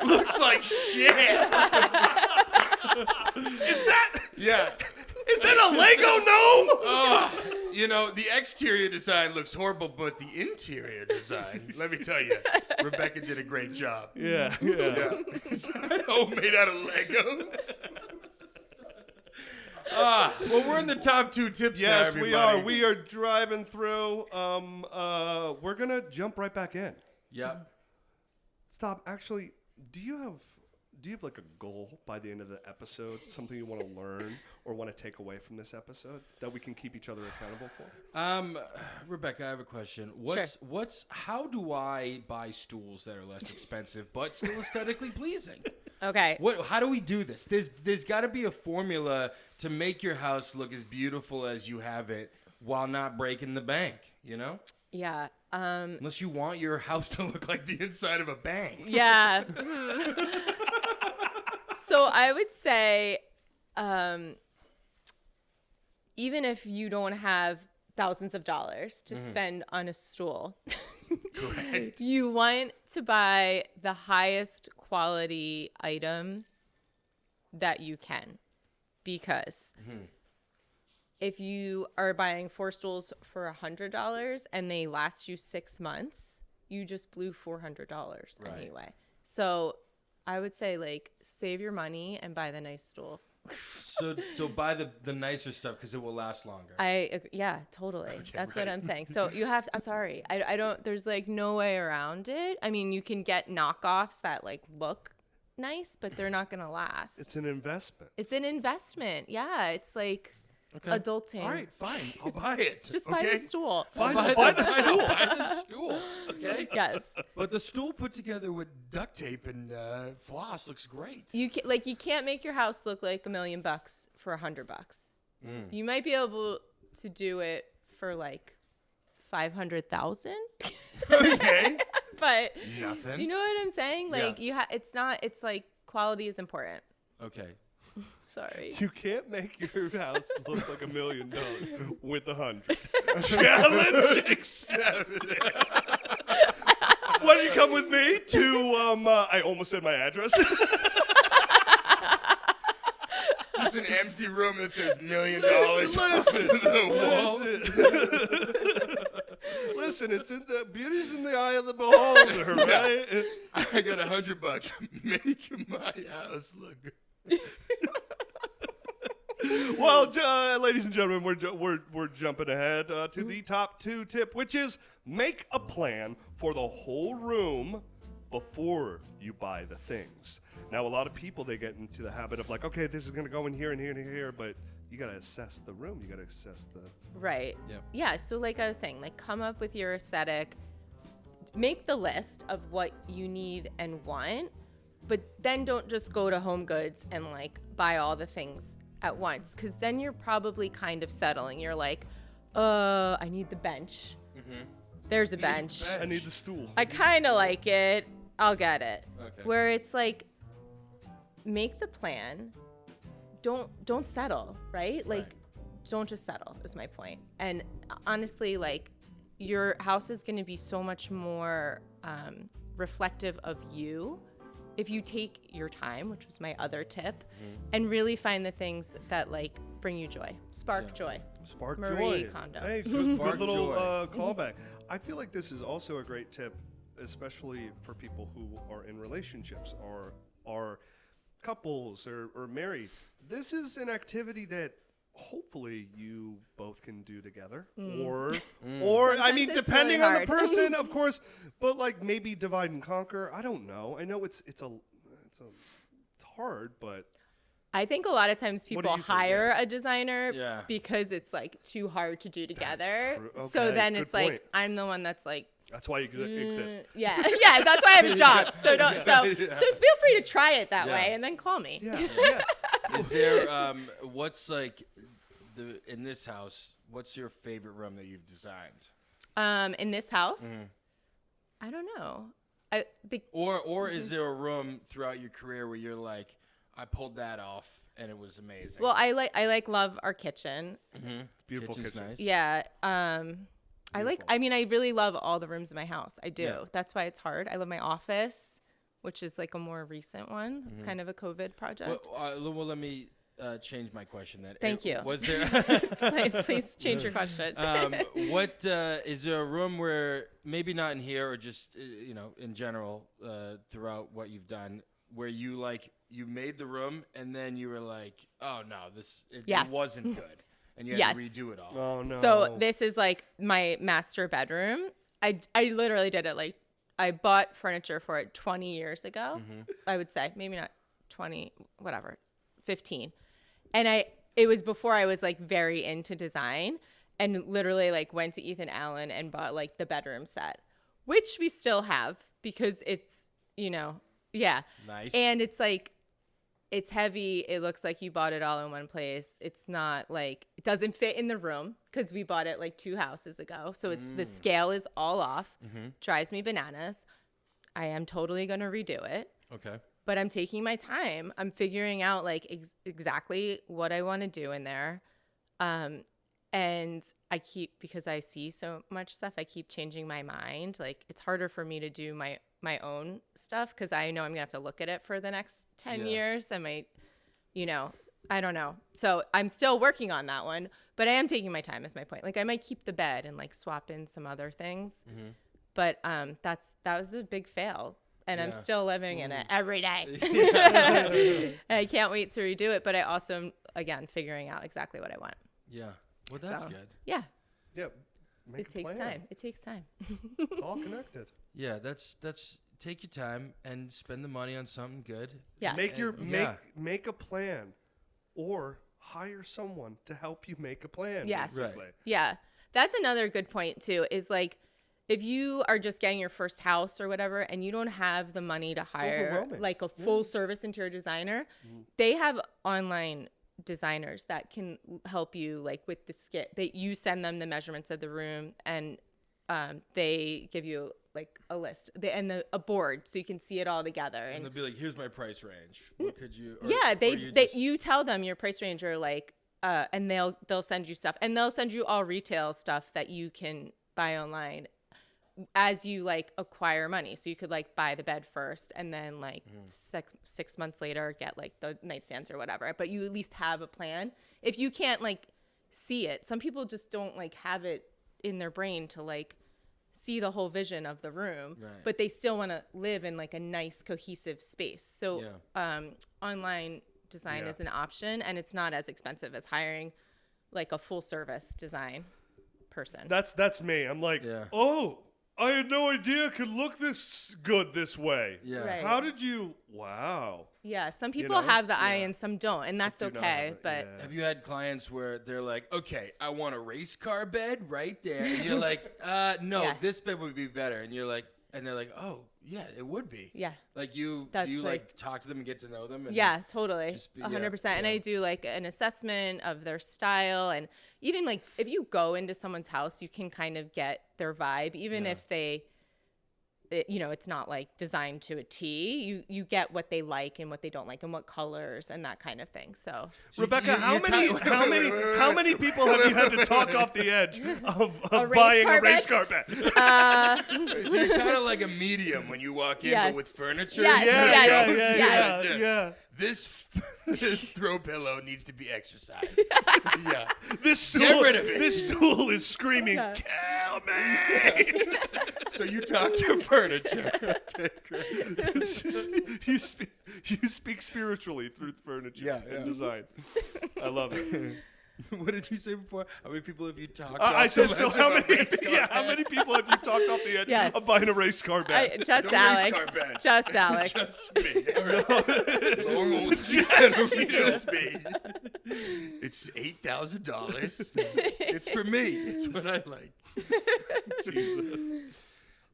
Looks like shit. Yeah. Is that a Lego gnome? The exterior design looks horrible, but the interior design, let me tell you, Rebecca did a great job. Yeah. Is that homemade out of Legos? Well, we're in the top 2 tips now, Yes, everybody. we are. We are driving through. We're gonna jump right back in. Yep. Stop. Actually, do you have like a goal by the end of the episode? Something you want to learn or want to take away from this episode that we can keep each other accountable for? Rebecca, I have a question. How do I buy stools that are less expensive but still aesthetically pleasing? Okay. How do we do this? There's got to be a formula to make your house look as beautiful as you have it while not breaking the bank, Yeah. Unless you want your house to look like the inside of a bank. Yeah. So I would say, even if you don't have thousands of dollars to spend on a stool, Correct. you want to buy the highest quality item that you can, because if you are buying 4 stools for $100 and they last you 6 months, you just blew $400 anyway. So I would say, like, save your money and buy the nice stool. So buy the nicer stuff because it will last longer. Yeah, totally. That's what I'm saying. So you have to, I'm sorry. I don't, there's like no way around it. I mean, you can get knockoffs that like look nice, but they're not going to last. It's an investment. It's an investment. Yeah. It's like adulting. All right, fine. I'll buy it. Just buy the stool. Buy the stool. Okay. Yes. But the stool put together with duct tape and floss looks great. You can't make your house look like $1 million for $100. You might be able to do it for like 500,000. Okay. But Nothing. do you know what I'm saying? Like Yeah. it's like quality is important. Okay. Sorry. You can't make your house look like $1 million with 100. Challenge accepted. Why don't you come with me to, I almost said my address. Just an empty room that says $1 million on the wall. Listen, it's in the beauty's in the eye of the beholder, right? I got $100. Make my house look good. Well, ladies and gentlemen, we're jumping ahead to the top 2 tip, which is make a plan for the whole room before you buy the things. Now, a lot of people, they get into the habit of like, okay, this is going to go in here and here and here, but you got to assess the room. You got to assess the... Right. Yep. Yeah. So like I was saying, like come up with your aesthetic, make the list of what you need and want, but then don't just go to Home Goods and like buy all the things at once, because then you're probably kind of settling. You're like, I need the bench. There's a bench. I need the stool. I kind of like it. I'll get it. Okay. Where it's like, make the plan. Don't settle, right? Like, don't just settle is my point. And honestly, like, your house is going to be so much more reflective of you if you take your time, which was my other tip, and really find the things that like bring you joy, spark joy. Spark Marie joy. Kondo. Hey, good little callback. I feel like this is also a great tip, especially for people who are in relationships or are couples or married. This is an activity that hopefully you both can do together, or I mean, it's depending really on the hard. person, of course, but like maybe divide and conquer. I don't know. I know it's hard, but I think a lot of times do you people think? hire a designer Yeah. because it's like too hard to do together. true. So Okay, then good it's like point. I'm the one that's like, that's why you exist. yeah, that's why I have a job. So don't so feel free to try it that Yeah. way and then call me. Yeah, yeah. Is there what's like in this house? What's your favorite room that you've designed? In this house, I don't know. I think Or is there a room throughout your career where you're like, I pulled that off and it was amazing? well, I love our kitchen. Beautiful Kitchen's kitchen. nice. Yeah. I really love all the rooms in my house. I do. Yeah. That's why it's hard. I love my office, which is like a more recent one. It's kind of a COVID project. Well, let me change my question then. Thank you. Was there Please change your question. what is there a room where maybe not in here or just in general throughout what you've done where you made the room and then you were like, oh no, it Yes. wasn't good, and you had Yes. to redo it all. Oh no. So this is like my master bedroom. I literally did it like I bought furniture for it 20 years ago. I would say maybe not 20, whatever, 15. And it was before I was like very into design and literally like went to Ethan Allen and bought like the bedroom set, which we still have because it's, yeah. Nice. And it's like, it's heavy. It looks like you bought it all in one place. It's not like, it doesn't fit in the room because we bought it like 2 houses ago. So it's the scale is all off. Drives me bananas. I am totally going to redo it. Okay. But I'm taking my time. I'm figuring out like exactly what I want to do in there. And because I see so much stuff, I keep changing my mind. Like it's harder for me to do my own stuff because I know I'm gonna have to look at it for the next 10 years. I might, I don't know. So I'm still working on that one, but I am taking my time is my point. Like I might keep the bed and like swap in some other things. But that was a big fail. And I'm still living in it every day. And I can't wait to redo it. But I also am, again, figuring out exactly what I want. Yeah. Well, that's So, good. Yeah. Yeah. Make It a takes plan. time. It takes time. It's all connected. Yeah, that's take your time and spend the money on something good. Yes. Make a plan, or hire someone to help you make a plan. Yes. basically. Yeah. That's another good point, too, is like, if you are just getting your first house or whatever and you don't have the money to hire overwhelming. like a full service interior designer, they have online designers that can help you like with the skit. You send them the measurements of the room and they give you like a list a board so you can see it all together. And And they'll be like, "Here's my price range. What could you?" you tell them your price range or like, and they'll send you stuff and they'll send you all retail stuff that you can buy online as you like acquire money. So you could like buy the bed first and then like 6 months later get like the nightstands or whatever, but you at least have a plan. If you can't like see it, some people just don't like have it in their brain to like see the whole vision of the room, but they still want to live in like a nice cohesive space. So online design is an option and it's not as expensive as hiring like a full service design person. That's me. I'm like, oh, I had no idea it could look this good this way. Yeah. Right. How did you? Wow. Yeah, some people have the eye and some don't, and that's Do not okay. have it, But yeah. Have you had clients where they're like, "Okay, I want a race car bed right there," and you're like, "No, Yeah. this bed would be better," and you're like, and they're like, "Oh, yeah, it would be." yeah, Like do That's you like- like talk to them and get to know them? And yeah, totally, just be- 100%. And yeah. I do like an assessment of their style, and even like if you go into someone's house, you can kind of get their vibe, even if they it's not like designed to a T. You get what they like and what they don't like and what colors and that kind of thing. So Rebecca, how many people have you had to talk off the edge of buying a race car bed? So you're kind of like a medium when you walk in, but with furniture. Yes. Yeah. This throw pillow needs to be exercised. Yeah. This stool, Get rid of it. This stool is screaming, "Kill me!" So you talk to furniture. Okay, great. You speak spiritually through furniture and design. I love it. What did you say before? How many people have you talked? I said, so how many people have you talked off the edge of buying a race car bed? Just Alex. Just Alex. Just me. Normal. Just me. It's $8,000. It's for me. It's what I like. Jesus.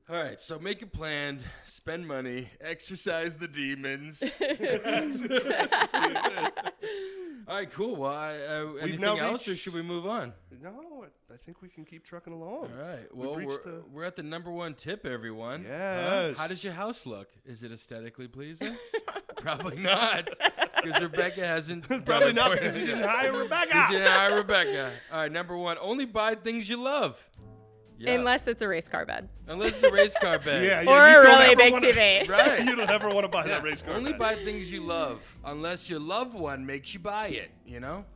All right, so make a plan, spend money, exercise the demons. All right, cool. Well, anything else, or should we move on? No, I think we can keep trucking along. All right. Well, we're at the number one tip, everyone. Yes. How does your house look? Is it aesthetically pleasing? Probably not, because Rebecca hasn't. Probably not because you didn't hire Rebecca. You didn't hire Rebecca. All right, number one, only buy things you love. Yeah. Unless it's a race car bed. Unless it's a race car bed. Yeah, or you a don't really ever big wanna- TV. Right. You don't ever want to buy that race car Only bed. buy things you love, unless your loved one makes you buy it, you know?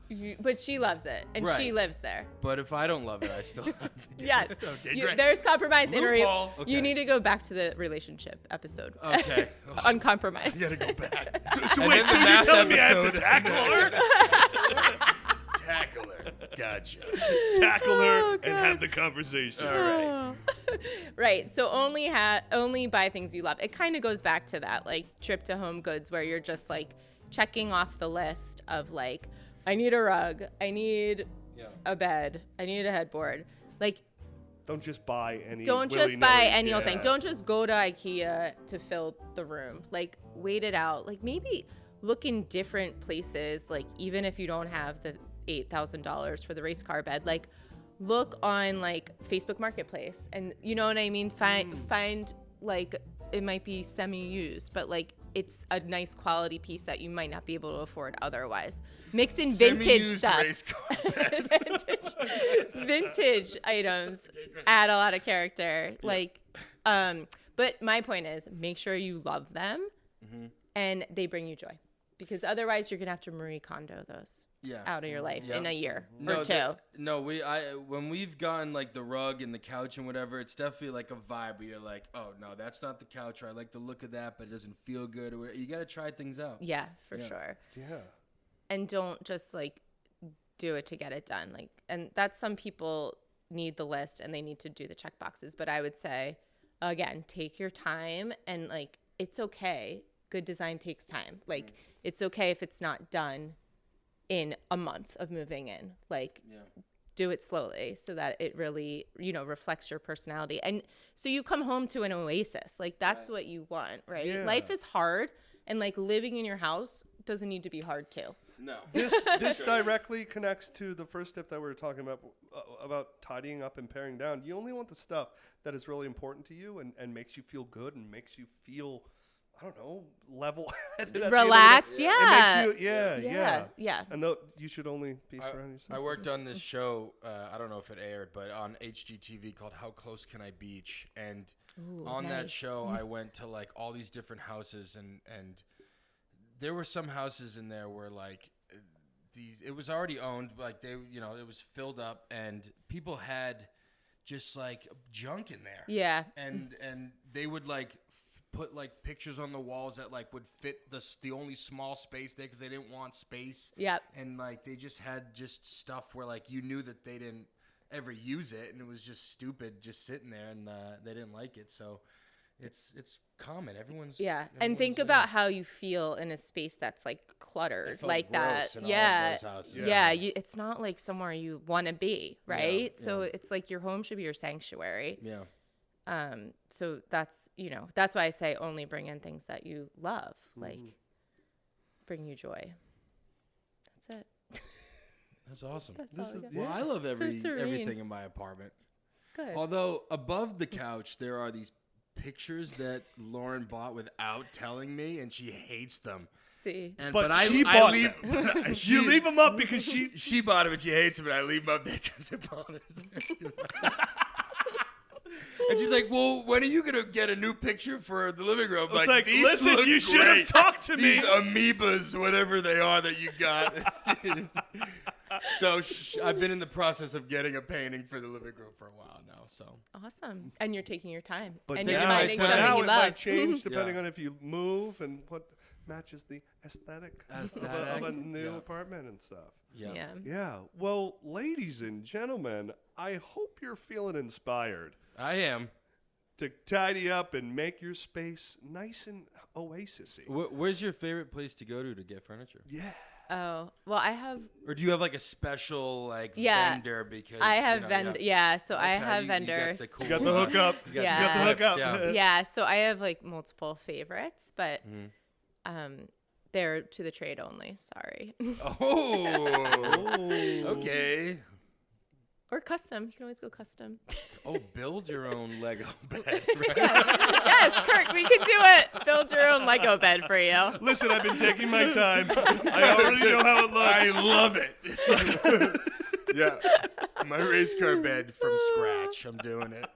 But she loves it, and she Right. lives there. But if I don't love it, I still have to get Yes. it. Okay, You- great. there's compromise in a Loophole. Okay. You need to go back to the relationship episode. Okay. Uncompromised. I gotta go back. So And wait, then so the you're math telling me I have to episode. tackle her? Tackle her. Gotcha. Tackle her Oh, and God. have the conversation. All right. Right. So only buy things you love. It kind of goes back to that like trip to Home Goods where you're just like checking off the list of like, I need a rug, I need a bed, I need a headboard. Like, Don't just buy any. don't just willy-nilly- buy any old yeah. thing. Don't just go to IKEA to fill the room. Like, wait it out. Like, maybe look in different places. Like, even if you don't have the $8,000 for the race car bed, like, look on like Facebook Marketplace, and you know what I mean. Find like, it might be semi-used, but like it's a nice quality piece that you might not be able to afford otherwise. Mix in vintage Semi-used stuff. race car. vintage items add a lot of character. Like, but my point is, make sure you love them and they bring you joy, because otherwise you're gonna have to Marie Kondo those out of your life in a year or two. When we've gone like the rug and the couch and whatever, it's definitely like a vibe where you're like, oh no, that's not the couch, or I like the look of that, but it doesn't feel good. Or whatever. You got to try things out. Yeah, for sure. Yeah. And don't just like do it to get it done. Like, and that's, some people need the list and they need to do the check boxes. But I would say, again, take your time, and like, it's okay. Good design takes time. Like, it's okay if it's not done in a month of moving in. Like, do it slowly so that it really, reflects your personality. And so you come home to an oasis. Like, that's what you want, right? Yeah. Life is hard, and like living in your house doesn't need to be hard too. No. This directly connects to the first tip that we were talking about tidying up and paring down. You only want the stuff that is really important to you and makes you feel good and makes you feel, I don't know, level-headed. Relaxed, It makes you, yeah. And you should only be surrounding yourself. I worked on this show, I don't know if it aired, but on HGTV called How Close Can I Beach? And on that show, I went to like all these different houses, and there were some houses in there where like it was already owned, like it was filled up, and people had just like junk in there. Yeah. And they would like put like pictures on the walls that like would fit the only small space there because they didn't want space. Yep. And like they just had just stuff where like you knew that they didn't ever use it, and it was just stupid just sitting there, and they didn't like it. So it's common. And think about how you feel in a space that's like cluttered like that. Yeah. It's not like somewhere you want to be, right? Yeah. So it's like your home should be your sanctuary. Yeah. So that's why I say only bring in things that you love, like bring you joy. That's it. That's awesome. Well, I love serene. everything in my apartment. Good. Although above the couch there are these pictures that Lauren bought without telling me, and she hates them. See. And But I she bought them. She, You leave them up because she bought them and she hates them, and I leave them up there because it bothers her. And she's like, "Well, when are you gonna get a new picture for the living room?" I'm It's like, "These listen, look you should have great. talked to me. These amoebas, whatever they are that you got." So I've been in the process of getting a painting for the living room for a while now. So Awesome. And you're taking your time. But and now, you're finding but something now you it love. might change depending Yeah. on if you move and what matches the aesthetic of a new Yeah. apartment and stuff. Yeah. Yeah. Well, ladies and gentlemen, I hope you're feeling inspired I am. to tidy up and make your space nice and oasisy. Where's your favorite place to go to get furniture? Yeah. Oh, well, I have Or do you have like a special Yeah. vendor? Because I have you know, vendor. Yeah, so I Okay, have you got vendors. the cool- You got the hookup. You got Yeah. You got the hookup. Yeah. Yeah, so I have like multiple favorites, but Mm-hmm. they're to the trade only. Sorry. Oh. Okay. Or custom. You can always go custom. Oh, build your own Lego bed. Right? Yes, Kirk, we can do it. Build your own Lego bed for you. Listen, I've been taking my time. I already know how it looks. I love it. Yeah. My race car bed from scratch. I'm doing it.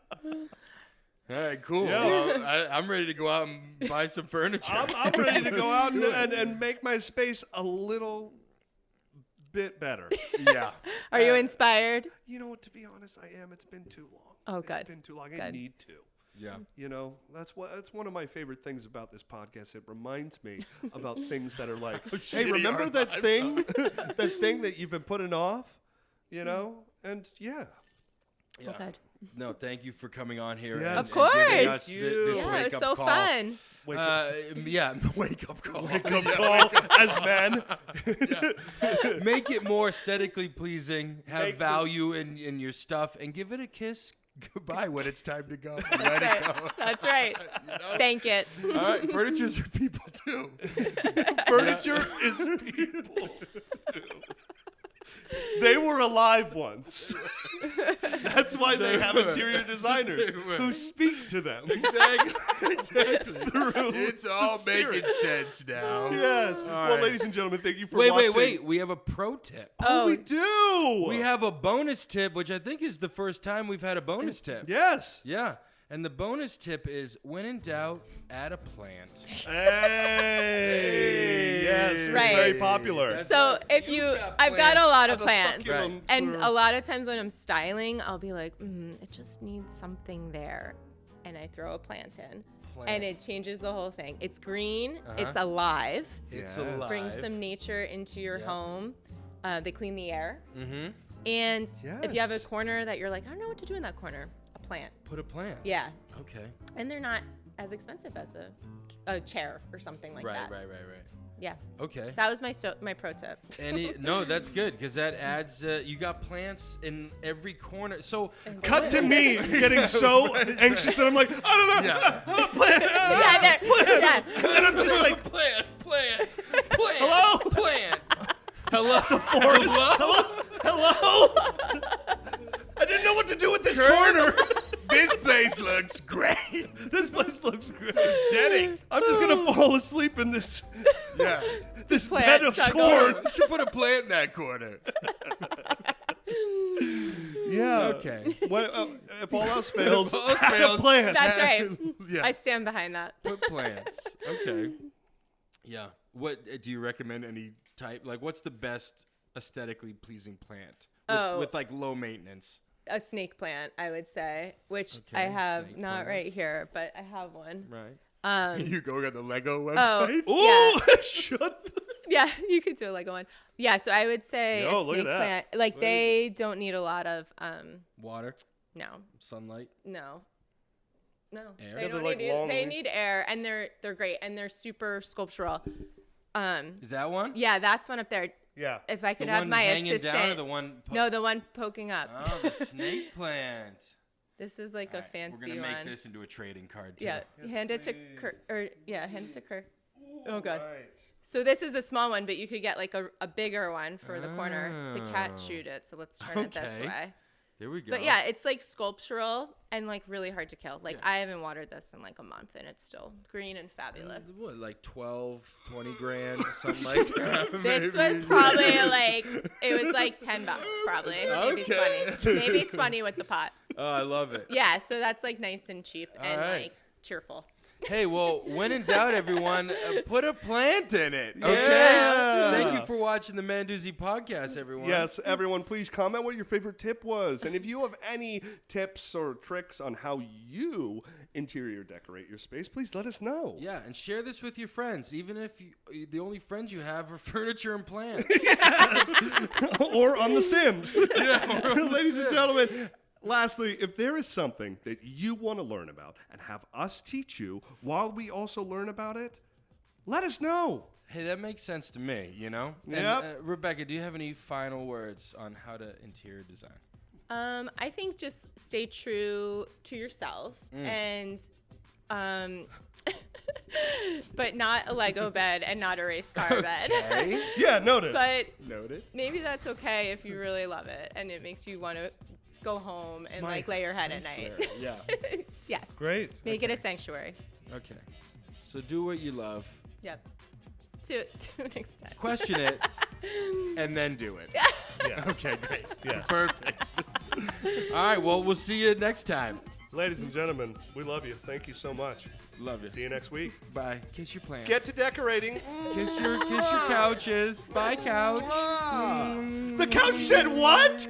All right, cool. Yeah. Well, I'm ready to go out and buy some furniture. I'm ready to go out and make my space a little bit better. Yeah. Are you inspired? You know what? To be honest, I am. It's been too long. Oh, good. It's been too long. I Good. need to. Yeah. You know, that's one of my favorite things about this podcast. It reminds me about things that are like, hey, shitty remember our that lives thing, that thing that you've been putting off, you know? And yeah, Oh, good. No, thank you for coming on here. Yes. and- Of and giving course. us Thank this you. Yeah, it wake-up was so call. fun. wake up, Yeah, wake up call. call as men. Make it more aesthetically pleasing. Have Make the- value in your stuff, and give it a kiss goodbye when it's time to go. That's Let it right. go. That's right. Thank it. All right, furnitures are people too. Furniture is people. too. They were alive once. That's why they have interior designers who speak to them. Exactly. Through It's all the spirit. making sense now. Yes. Well, right. ladies and gentlemen, thank you for Wait, watching. wait. We have a pro tip. Oh, we Oh, do. We have a bonus tip, which I think is the first time we've had a bonus tip. Yes. Yeah. And the bonus tip is, when in doubt, add a plant. Hey. Yes. It's Right. very popular. That's So right. if You you, got I've got a plants. lot of Other plants, succulents and or- a lot of times when I'm styling, I'll be like, it just needs something there, and I throw a plant in, and it changes the whole thing. It's green, it's alive, It's Yes. alive. brings some nature into your Yeah. home. They clean the air, Mm-hmm. and if you have a Yes. corner that you're like, I don't know what to do in that corner, a plant. Put a plant. Yeah, Okay. and they're not as expensive as a chair or something like that. Right. Yeah, Okay. that was my pro tip. No, that's good because that adds. You got plants in every corner. So Cut to me getting so anxious, and I'm like, I don't know. Yeah. Yeah, there, yeah. And then I'm just like, plant. Hello? Plant. Hello. forest. Hello? I didn't know what to do with this corner. This place looks great. This place looks great. Aesthetic. I'm just gonna fall asleep in this Yeah. this Plant bed of jungle. corn. You should put a plant in that corner. Yeah. Okay. If all else fails, If all else add a fails, plant. That's right. Yeah. I stand behind that. Put plants. Okay. Yeah. What do you recommend? Any type? Like, what's the best aesthetically pleasing plant? With like low maintenance. A snake plant, I would say, which Okay, I have snake not right plants. here, but I have one. Right. You go on the Lego Oh, website. Ooh, shut the yeah, you could do a Lego one. Yeah, so I would say Yo, a look at snake that. plant. Like they don't need a lot of Water, no, sunlight. no. Air? They Yeah, don't they're, like, need long they leaf. need air, and they're great, and they're super sculptural. Is that one? Yeah, that's one up there. Yeah. If I The could have one my hanging assistant. down or the one? No, the one poking up. Oh, the snake plant. This is like All a right, fancy we're gonna make one. this into a trading card too. Yeah, Yes, hand it to please. Kirk. Or yeah, hand it to Kirk. Oh god. Right. So this is a small one, but you could get like a bigger one for the corner. The cat Oh. chewed it, so let's turn it this Okay. way. There we go. But yeah, it's like sculptural and like really hard to kill. Like I haven't watered this in like a month and it's still green and fabulous. What, like 12, 20 grand, something like that? This was probably like, it was like $10 probably. Maybe 20. Maybe 20 with the pot. Oh, I love it. Yeah, so that's like nice and cheap and right. like cheerful. Hey, well, when in doubt, everyone, put a plant in it. Okay. Yeah. Thank you for watching the Manduzzi podcast, everyone. Yes, everyone, please comment what your favorite tip was. And if you have any tips or tricks on how you interior decorate your space, please let us know. Yeah, and share this with your friends, even if the only friends you have are furniture and plants. Or on The Sims. Ladies and gentlemen, lastly, if there is something that you want to learn about and have us teach you while we also learn about it, let us know. Hey, that makes sense to me, you know? Yep. And, Rebecca, do you have any final words on how to interior design? I think just stay true to yourself and but not a Lego bed and not a race car bed. Okay. Yeah, noted. But Noted. maybe that's okay if you really love it and it makes you want to go home and my like lay your head at night. Yeah. Yes. Great. Make it a sanctuary. Okay. So do what you love. Yep. To an extent. Question it, and then do it. Yeah. Okay, great. Yes. Perfect. All right, well, we'll see you next time. Ladies and gentlemen, we love you. Thank you so much. Love you. See you next week. Bye. Kiss your plants. Get to decorating. kiss your couches. Bye, couch. The couch said what?